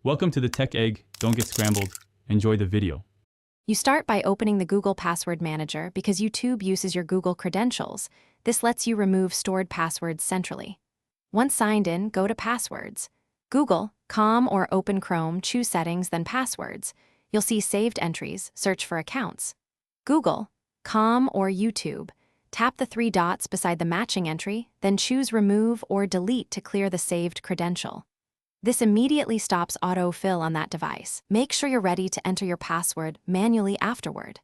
Welcome to the Tech Egg. Don't get scrambled. Enjoy the video. You start by opening the Google Password Manager because YouTube uses your Google credentials. This lets you remove stored passwords centrally. Once signed in, go to Passwords. Google.com or open Chrome, choose Settings, then Passwords. You'll see saved entries, search for accounts. Google.com or YouTube. Tap the three dots beside the matching entry, then choose Remove or Delete to clear the saved credential. This immediately stops autofill on that device. Make sure you're ready to enter your password manually afterward.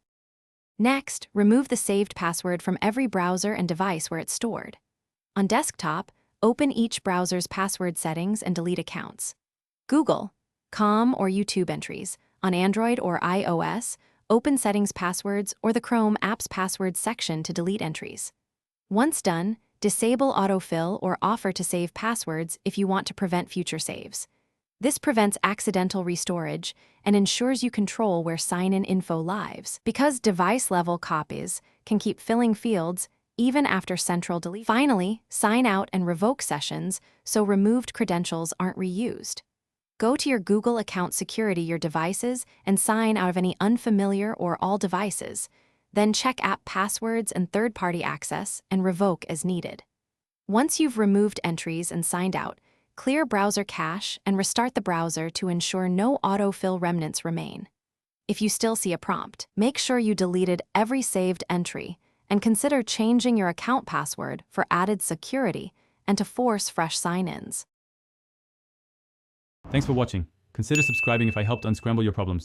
Next, remove the saved password from every browser and device where it's stored. On desktop, open each browser's password settings and delete accounts. Google.com or YouTube entries. On Android or iOS, open Settings Passwords or the Chrome Apps Passwords section to delete entries. Once done, disable autofill or offer to save passwords if you want to prevent future saves. This prevents accidental restorage and ensures you control where sign-in info lives, because device-level copies can keep filling fields even after central delete. Finally, sign out and revoke sessions so removed credentials aren't reused. Go to your Google account security your devices and sign out of any unfamiliar or all devices. Then check app passwords and third-party access and revoke as needed. Once you've removed entries and signed out, clear browser cache and restart the browser to ensure no autofill remnants remain. If you still see a prompt, make sure you deleted every saved entry and consider changing your account password for added security and to force fresh sign-ins. Thanks for watching. Consider subscribing if I helped unscramble your problems.